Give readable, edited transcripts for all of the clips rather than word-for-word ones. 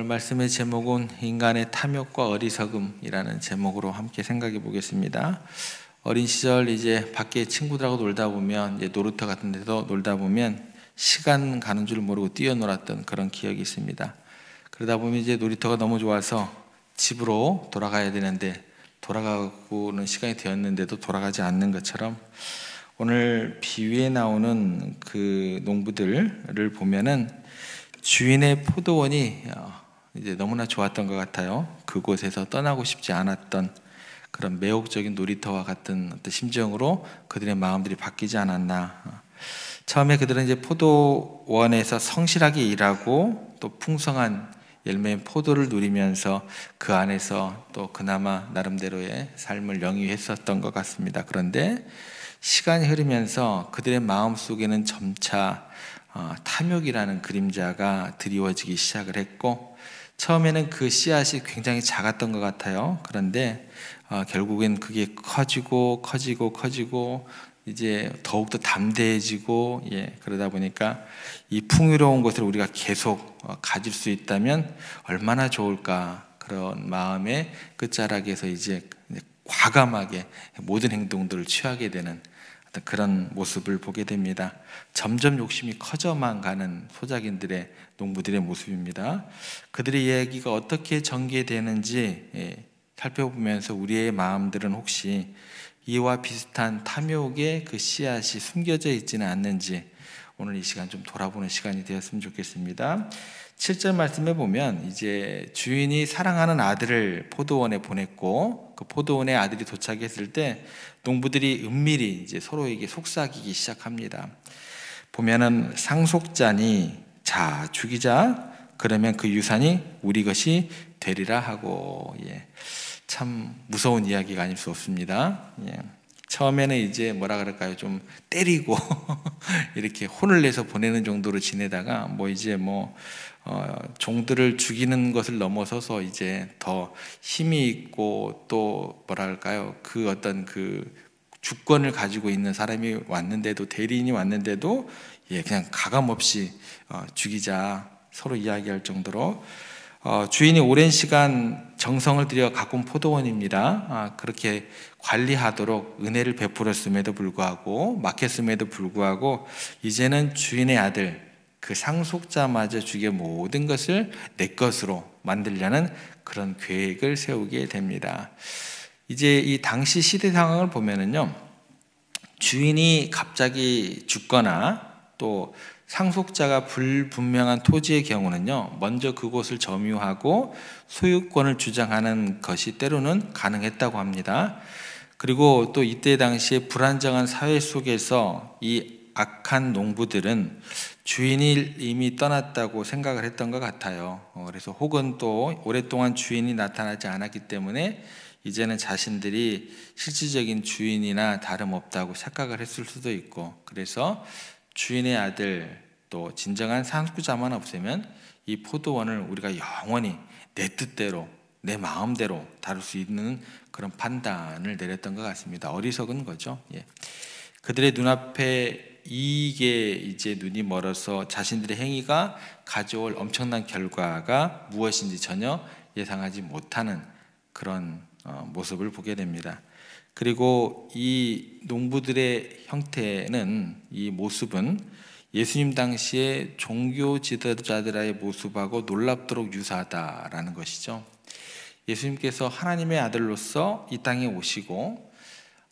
말씀의 제목은 인간의 탐욕과 어리석음이라는 제목으로 함께 생각해 보겠습니다. 어린 시절 이제 밖에 친구들하고 놀다 보면 이제 놀이터 같은 데서 놀다 보면 시간 가는 줄 모르고 뛰어놀았던 그런 기억이 있습니다. 그러다 보면 이제 놀이터가 너무 좋아서 집으로 돌아가야 되는데 돌아가고는 시간이 되었는데도 돌아가지 않는 것처럼 오늘 비유에 나오는 그 농부들을 보면은 주인의 포도원이 이제 너무나 좋았던 것 같아요. 그곳에서 떠나고 싶지 않았던 그런 매혹적인 놀이터와 같은 어떤 심정으로 그들의 마음들이 바뀌지 않았나. 처음에 그들은 이제 포도원에서 성실하게 일하고 또 풍성한 열매인 포도를 누리면서 그 안에서 또 그나마 나름대로의 삶을 영위했었던 것 같습니다. 그런데 시간이 흐르면서 그들의 마음 속에는 점차 탐욕이라는 그림자가 드리워지기 시작을 했고, 처음에는 그 씨앗이 굉장히 작았던 것 같아요. 그런데 결국엔 그게 커지고 이제 더욱더 담대해지고, 그러다 보니까 이 풍요로운 것을 우리가 계속 가질 수 있다면 얼마나 좋을까, 그런 마음의 끝자락에서 이제 과감하게 모든 행동들을 취하게 되는 그런 모습을 보게 됩니다. 점점 욕심이 커져만 가는 소작인들의, 농부들의 모습입니다. 그들의 이야기가 어떻게 전개되는지 살펴보면서 우리의 마음들은 혹시 이와 비슷한 탐욕의 그 씨앗이 숨겨져 있지는 않는지 오늘 이 시간 좀 돌아보는 시간이 되었으면 좋겠습니다. 7절 말씀에 보면 이제 주인이 사랑하는 아들을 포도원에 보냈고, 그 포도원에 아들이 도착했을 때 농부들이 은밀히 이제 서로에게 속삭이기 시작합니다. 보면은 상속자니 자 죽이자, 그러면 그 유산이 우리 것이 되리라 하고, 참 무서운 이야기가 아닐 수 없습니다. 처음에는 이제 뭐라 그럴까요? 좀 때리고 이렇게 혼을 내서 보내는 정도로 지내다가 종들을 죽이는 것을 넘어서서 이제 더 힘이 있고 또 뭐라 할까요? 그 어떤 그 주권을 가지고 있는 사람이 왔는데도, 대리인이 왔는데도 그냥 가감없이 죽이자 서로 이야기할 정도로 주인이 오랜 시간 정성을 들여 가꾼 포도원입니다. 그렇게 관리하도록 은혜를 베풀었음에도 불구하고, 맡겼음에도 불구하고 이제는 주인의 아들, 그 상속자마저 죽여 모든 것을 내 것으로 만들려는 그런 계획을 세우게 됩니다. 이제 이 당시 시대 상황을 보면은요, 주인이 갑자기 죽거나 또 상속자가 불분명한 토지의 경우는요, 먼저 그곳을 점유하고 소유권을 주장하는 것이 때로는 가능했다고 합니다. 그리고 또 이때 당시에 불안정한 사회 속에서 이 악한 농부들은 주인이 이미 떠났다고 생각을 했던 것 같아요. 그래서 혹은 또 오랫동안 주인이 나타나지 않았기 때문에 이제는 자신들이 실질적인 주인이나 다름없다고 착각을 했을 수도 있고, 그래서 주인의 아들, 또 진정한 상속자만 없으면 이 포도원을 우리가 영원히 내 뜻대로, 내 마음대로 다룰 수 있는 그런 판단을 내렸던 것 같습니다. 어리석은 거죠. 그들의 눈앞에 이익에 이제 눈이 멀어서 자신들의 행위가 가져올 엄청난 결과가 무엇인지 전혀 예상하지 못하는 그런 모습을 보게 됩니다. 그리고 이 농부들의 형태는, 이 모습은 예수님 당시의 종교 지도자들의 모습하고 놀랍도록 유사하다라는 것이죠. 예수님께서 하나님의 아들로서 이 땅에 오시고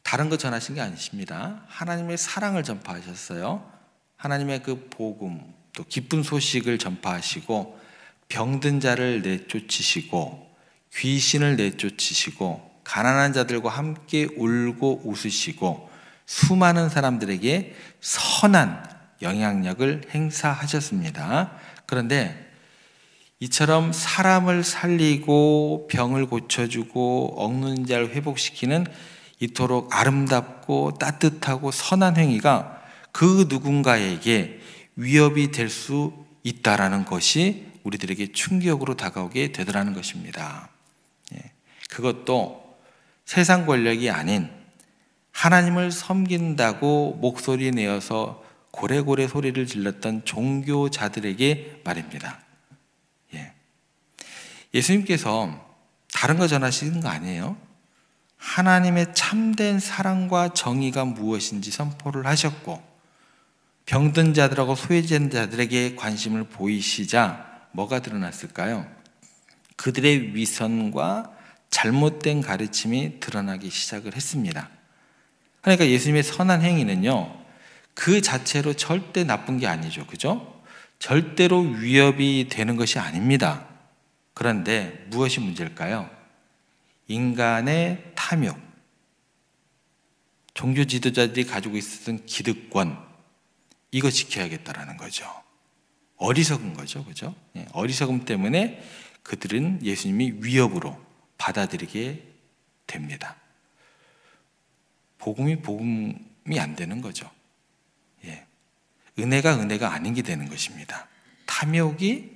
다른 거 전하신 게 아니십니다. 하나님의 사랑을 전파하셨어요. 하나님의 그 복음, 또 기쁜 소식을 전파하시고 병든 자를 내쫓으시고 귀신을 내쫓으시고 가난한 자들과 함께 울고 웃으시고 수많은 사람들에게 선한 영향력을 행사하셨습니다. 그런데 이처럼 사람을 살리고 병을 고쳐주고 억누른 자를 회복시키는 이토록 아름답고 따뜻하고 선한 행위가 그 누군가에게 위협이 될 수 있다라는 것이 우리들에게 충격으로 다가오게 되더라는 것입니다. 그것도 세상 권력이 아닌 하나님을 섬긴다고 목소리 내어서 고래고래 소리를 질렀던 종교자들에게 말입니다. 예수님께서 다른 거 전하시는 거 아니에요? 하나님의 참된 사랑과 정의가 무엇인지 선포를 하셨고, 병든 자들하고 소외된 자들에게 관심을 보이시자 뭐가 드러났을까요? 그들의 위선과 잘못된 가르침이 드러나기 시작을 했습니다. 그러니까 예수님의 선한 행위는요, 그 자체로 절대 나쁜 게 아니죠. 그죠? 절대로 위협이 되는 것이 아닙니다. 그런데 무엇이 문제일까요? 인간의 탐욕, 종교 지도자들이 가지고 있었던 기득권, 이거 지켜야겠다라는 거죠. 어리석은 거죠. 그죠? 어리석음 때문에 그들은 예수님이 위협으로 받아들이게 됩니다. 복음이 안 되는 거죠. 은혜가 아닌 게 되는 것입니다. 탐욕이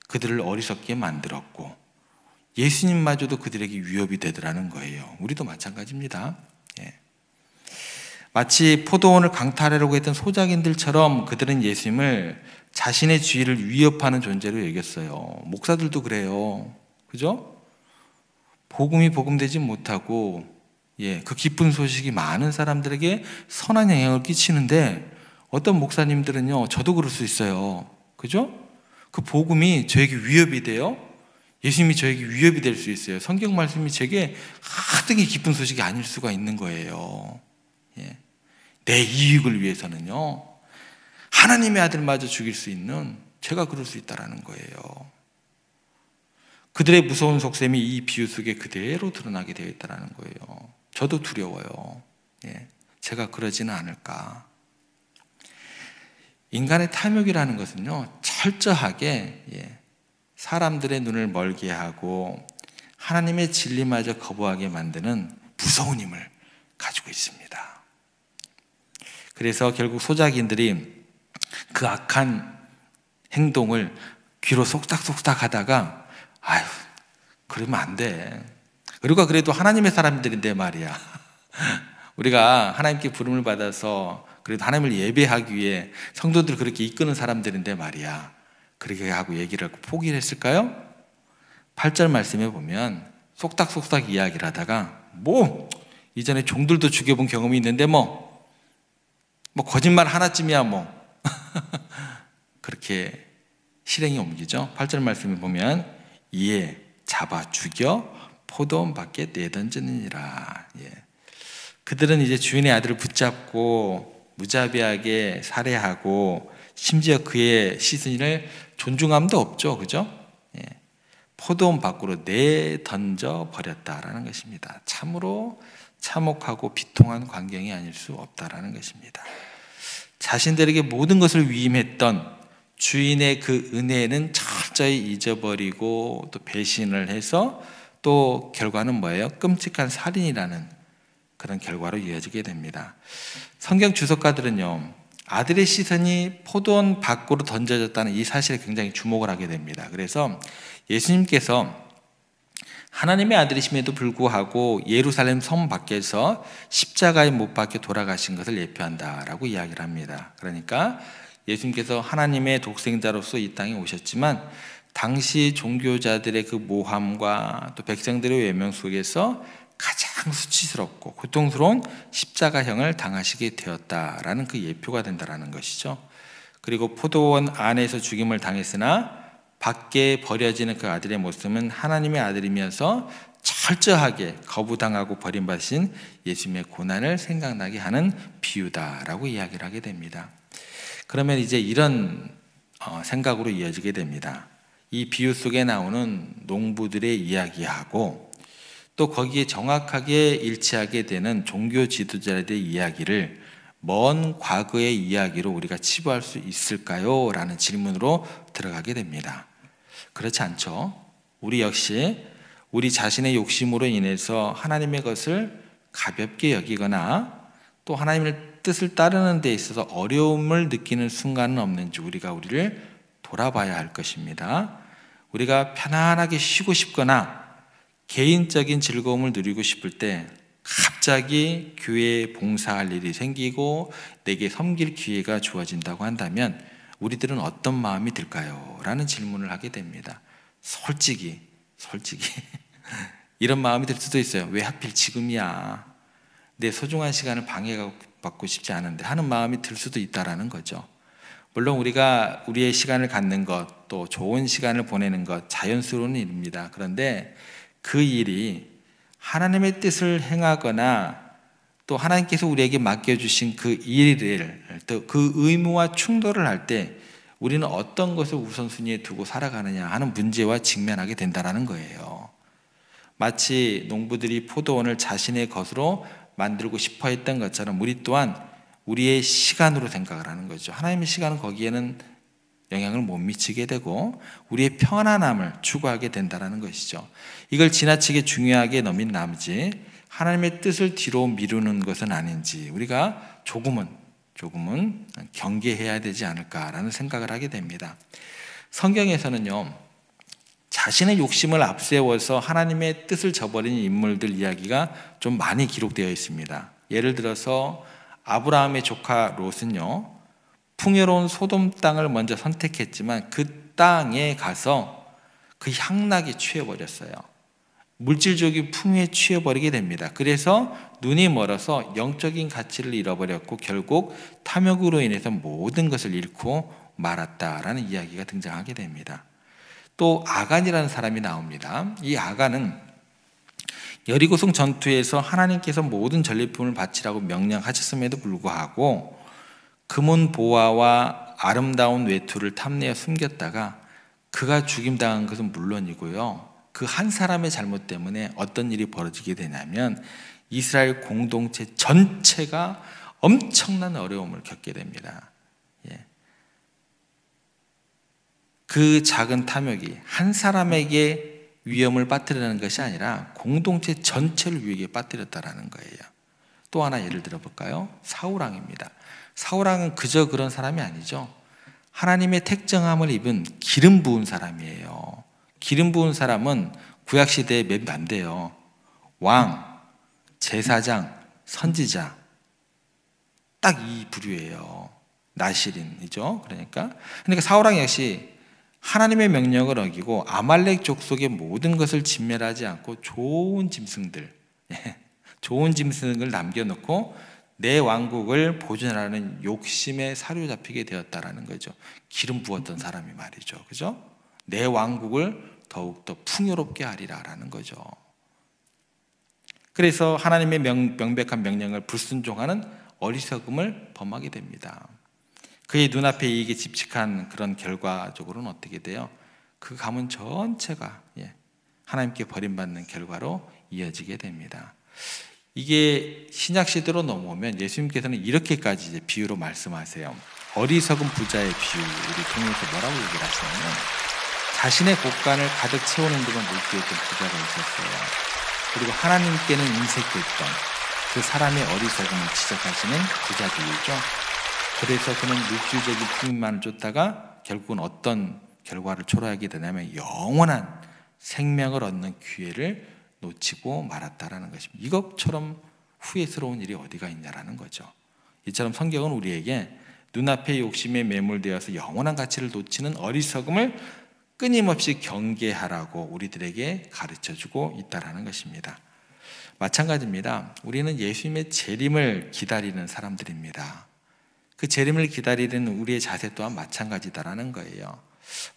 그들을 어리석게 만들었고 예수님마저도 그들에게 위협이 되더라는 거예요. 우리도 마찬가지입니다. 마치 포도원을 강탈하려고 했던 소작인들처럼 그들은 예수님을 자신의 지위를 위협하는 존재로 여겼어요. 목사들도 그래요. 그죠? 복음이 복음되지 못하고 그 기쁜 소식이 많은 사람들에게 선한 영향을 끼치는데 어떤 목사님들은요, 저도 그럴 수 있어요. 그죠? 그 복음이 저에게 위협이 돼요. 예수님이 저에게 위협이 될 수 있어요. 성경 말씀이 제게 하등이 기쁜 소식이 아닐 수가 있는 거예요. 내 이익을 위해서는요, 하나님의 아들마저 죽일 수 있는 제가 그럴 수 있다는 거예요. 그들의 무서운 속셈이 이 비유 속에 그대로 드러나게 되어 있다는 거예요. 저도 두려워요. 제가 그러지는 않을까. 인간의 탐욕이라는 것은요, 철저하게 사람들의 눈을 멀게 하고 하나님의 진리마저 거부하게 만드는 무서운 힘을 가지고 있습니다. 그래서 결국 소작인들이 그 악한 행동을 귀로 속닥속닥 하다가 아유, 그러면 안 돼. 우리가 그래도 하나님의 사람들인데 말이야. 우리가 하나님께 부름을 받아서 그래도 하나님을 예배하기 위해 성도들 그렇게 이끄는 사람들인데 말이야. 그렇게 하고 얘기를 하고 포기를 했을까요? 8절 말씀에 보면 속닥속닥 이야기를 하다가 이전에 종들도 죽여본 경험이 있는데 거짓말 하나쯤이야 그렇게 실행이 옮기죠. 8절 말씀에 보면 이에 잡아 죽여 포도원 밖에 내던지느니라. 그들은 이제 주인의 아들을 붙잡고 무자비하게 살해하고 심지어 그의 시신을 존중함도 없죠. 그죠? 포도원 밖으로 내던져 버렸다라는 것입니다. 참으로 참혹하고 비통한 광경이 아닐 수 없다라는 것입니다. 자신들에게 모든 것을 위임했던 주인의 그 은혜는 철저히 잊어버리고 또 배신을 해서 또 결과는 뭐예요? 끔찍한 살인이라는 그런 결과로 이어지게 됩니다. 성경 주석가들은요, 아들의 시선이 포도원 밖으로 던져졌다는 이 사실에 굉장히 주목을 하게 됩니다. 그래서 예수님께서 하나님의 아들이심에도 불구하고 예루살렘 성 밖에서 십자가에 못 박혀 돌아가신 것을 예표한다라고 이야기를 합니다. 그러니까 예수님께서 하나님의 독생자로서 이 땅에 오셨지만 당시 종교자들의 그 모함과 또 백성들의 외명 속에서 가장 수치스럽고 고통스러운 십자가형을 당하시게 되었다라는 그 예표가 된다라는 것이죠. 그리고 포도원 안에서 죽임을 당했으나 밖에 버려지는 그 아들의 모습은 하나님의 아들이면서 철저하게 거부당하고 버림받으신 예수님의 고난을 생각나게 하는 비유다라고 이야기를 하게 됩니다. 그러면 이제 이런 생각으로 이어지게 됩니다. 이 비유 속에 나오는 농부들의 이야기하고 또 거기에 정확하게 일치하게 되는 종교 지도자들의 이야기를 먼 과거의 이야기로 우리가 치부할 수 있을까요? 라는 질문으로 들어가게 됩니다. 그렇지 않죠. 우리 역시 우리 자신의 욕심으로 인해서 하나님의 것을 가볍게 여기거나 또 하나님의 뜻을 따르는 데 있어서 어려움을 느끼는 순간은 없는지 우리를 돌아봐야 할 것입니다. 우리가 편안하게 쉬고 싶거나 개인적인 즐거움을 누리고 싶을 때 갑자기 교회에 봉사할 일이 생기고 내게 섬길 기회가 주어진다고 한다면 우리들은 어떤 마음이 들까요? 라는 질문을 하게 됩니다. 솔직히 솔직히 이런 마음이 들 수도 있어요. 왜 하필 지금이야? 내 소중한 시간을 방해받고 싶지 않은데 하는 마음이 들 수도 있다라는 거죠. 물론 우리가 우리의 시간을 갖는 것, 또 좋은 시간을 보내는 것 자연스러운 일입니다. 그런데 그 일이 하나님의 뜻을 행하거나 또 하나님께서 우리에게 맡겨주신 그 일을, 또 그 의무와 충돌을 할 때 우리는 어떤 것을 우선순위에 두고 살아가느냐 하는 문제와 직면하게 된다는 거예요. 마치 농부들이 포도원을 자신의 것으로 만들고 싶어 했던 것처럼 우리 또한 우리의 시간으로 생각을 하는 거죠. 하나님의 시간은 거기에는 영향을 못 미치게 되고 우리의 편안함을 추구하게 된다는 것이죠. 이걸 지나치게 중요하게 여긴 나머지 하나님의 뜻을 뒤로 미루는 것은 아닌지 우리가 조금은 경계해야 되지 않을까라는 생각을 하게 됩니다. 성경에서는요, 자신의 욕심을 앞세워서 하나님의 뜻을 저버린 인물들 이야기가 좀 많이 기록되어 있습니다. 예를 들어서 아브라함의 조카 롯은요, 풍요로운 소돔 땅을 먼저 선택했지만 그 땅에 가서 그 향락에 취해버렸어요. 물질적인 풍요에 취해버리게 됩니다. 그래서 눈이 멀어서 영적인 가치를 잃어버렸고 결국 탐욕으로 인해서 모든 것을 잃고 말았다라는 이야기가 등장하게 됩니다. 또 아간이라는 사람이 나옵니다. 이 아간은 여리고성 전투에서 하나님께서 모든 전리품을 바치라고 명령하셨음에도 불구하고 금은 보화와 아름다운 외투를 탐내어 숨겼다가 그가 죽임당한 것은 물론이고요, 그 한 사람의 잘못 때문에 어떤 일이 벌어지게 되냐면 이스라엘 공동체 전체가 엄청난 어려움을 겪게 됩니다. 그 작은 탐욕이 한 사람에게 위험을 빠뜨리는 것이 아니라 공동체 전체를 위기에 빠뜨렸다는 거예요. 또 하나 예를 들어볼까요? 사울왕입니다. 사울왕은 그저 그런 사람이 아니죠. 하나님의 택정함을 입은 기름 부은 사람이에요. 기름 부은 사람은 구약시대에 몇 안 돼요. 왕, 제사장, 선지자, 딱 이 부류예요. 나실인이죠. 그러니까 사울왕 역시 하나님의 명령을 어기고 아말렉 족속의 모든 것을 진멸하지 않고 좋은 짐승을 남겨놓고 내 왕국을 보존하는 욕심에 사로잡히게 되었다라는 거죠. 기름 부었던 사람이 말이죠. 그죠? 내 왕국을 더욱더 풍요롭게 하리라라는 거죠. 그래서 하나님의 명백한 명령을 불순종하는 어리석음을 범하게 됩니다. 그의 눈앞에 이익에 집착한 그런 결과적으로는 어떻게 돼요? 그 가문 전체가 하나님께 버림받는 결과로 이어지게 됩니다. 이게 신약 시대로 넘어오면 예수님께서는 이렇게까지 이제 비유로 말씀하세요. 어리석은 부자의 비유를 통해서 뭐라고 얘기를 하시냐면, 자신의 곳간을 가득 채우는 데만 몰두했던 부자가 있었어요. 그리고 하나님께는 인색했던 그 사람의 어리석음을 지적하시는 부자들이죠. 그래서 그는 물질적인 풍요만을 쫓다가 결국은 어떤 결과를 초래하게 되냐면 영원한 생명을 얻는 기회를 놓치고 말았다라는 것입니다. 이것처럼 후회스러운 일이 어디가 있냐라는 거죠. 이처럼 성경은 우리에게 눈앞의 욕심에 매몰되어서 영원한 가치를 놓치는 어리석음을 끊임없이 경계하라고 우리들에게 가르쳐주고 있다라는 것입니다. 마찬가지입니다. 우리는 예수님의 재림을 기다리는 사람들입니다. 그 재림을 기다리는 우리의 자세 또한 마찬가지다라는 거예요.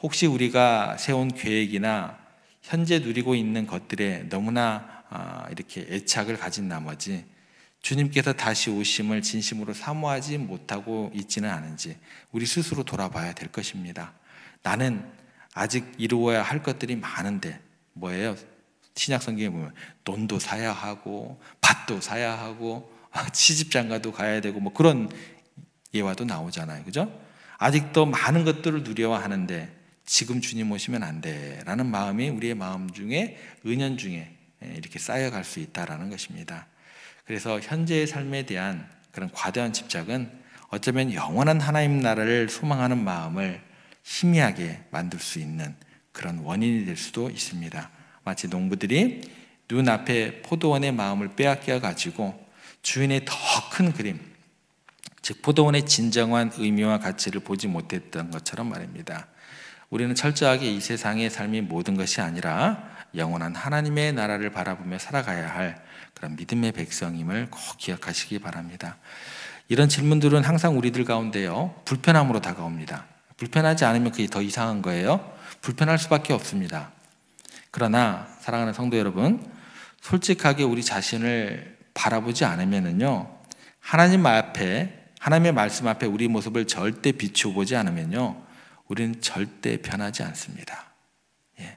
혹시 우리가 세운 계획이나 현재 누리고 있는 것들에 너무나 이렇게 애착을 가진 나머지 주님께서 다시 오심을 진심으로 사모하지 못하고 있지는 않은지 우리 스스로 돌아봐야 될 것입니다. 나는 아직 이루어야 할 것들이 많은데 뭐예요? 신약 성경에 보면 돈도 사야 하고 밭도 사야 하고 시집장가도 가야 되고 뭐 그런 예화도 나오잖아요. 그죠? 아직도 많은 것들을 누려야 하는데 지금 주님 오시면 안 돼라는 마음이 우리의 마음 중에 은연중에 이렇게 쌓여갈 수 있다라는 것입니다. 그래서 현재의 삶에 대한 그런 과도한 집착은 어쩌면 영원한 하나님 나라를 소망하는 마음을 희미하게 만들 수 있는 그런 원인이 될 수도 있습니다. 마치 농부들이 눈앞에 포도원의 마음을 빼앗겨 가지고 주인의 더 큰 그림, 즉 포도원의 진정한 의미와 가치를 보지 못했던 것처럼 말입니다. 우리는 철저하게 이 세상의 삶이 모든 것이 아니라 영원한 하나님의 나라를 바라보며 살아가야 할 그런 믿음의 백성임을 꼭 기억하시기 바랍니다. 이런 질문들은 항상 우리들 가운데요, 불편함으로 다가옵니다. 불편하지 않으면 그게 더 이상한 거예요. 불편할 수밖에 없습니다. 그러나 사랑하는 성도 여러분, 솔직하게 우리 자신을 바라보지 않으면요, 하나님의 말씀 앞에 우리 모습을 절대 비추어보지 않으면요, 우리는 절대 변하지 않습니다. 예.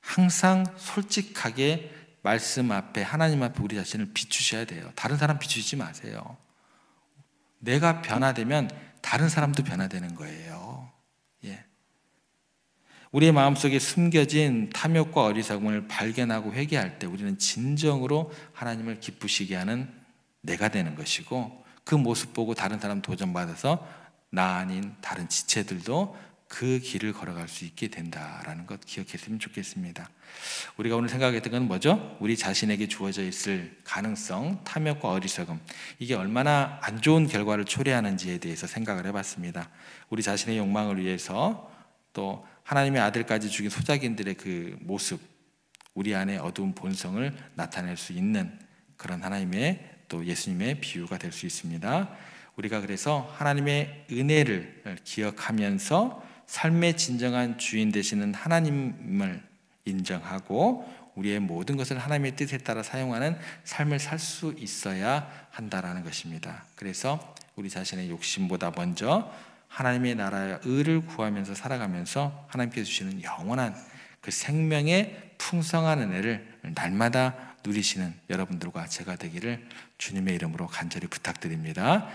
항상 솔직하게 말씀 앞에, 하나님 앞에 우리 자신을 비추셔야 돼요. 다른 사람 비추지 마세요. 내가 변화되면 다른 사람도 변화되는 거예요. 예. 우리의 마음속에 숨겨진 탐욕과 어리석음을 발견하고 회개할 때 우리는 진정으로 하나님을 기쁘시게 하는 내가 되는 것이고, 그 모습 보고 다른 사람 도전받아서 나 아닌 다른 지체들도 그 길을 걸어갈 수 있게 된다라는 것 기억했으면 좋겠습니다. 우리가 오늘 생각했던 건 뭐죠? 우리 자신에게 주어져 있을 가능성, 탐욕과 어리석음, 이게 얼마나 안 좋은 결과를 초래하는지에 대해서 생각을 해봤습니다. 우리 자신의 욕망을 위해서 또 하나님의 아들까지 죽인 소작인들의 그 모습, 우리 안에 어두운 본성을 나타낼 수 있는 그런 하나님의, 또 예수님의 비유가 될 수 있습니다. 우리가 그래서 하나님의 은혜를 기억하면서 삶의 진정한 주인 되시는 하나님을 인정하고 우리의 모든 것을 하나님의 뜻에 따라 사용하는 삶을 살 수 있어야 한다라는 것입니다. 그래서 우리 자신의 욕심보다 먼저 하나님의 나라의 의를 구하면서 살아가면서 하나님께서 주시는 영원한 그 생명의 풍성한 은혜를 날마다 누리시는 여러분들과 제가 되기를 주님의 이름으로 간절히 부탁드립니다.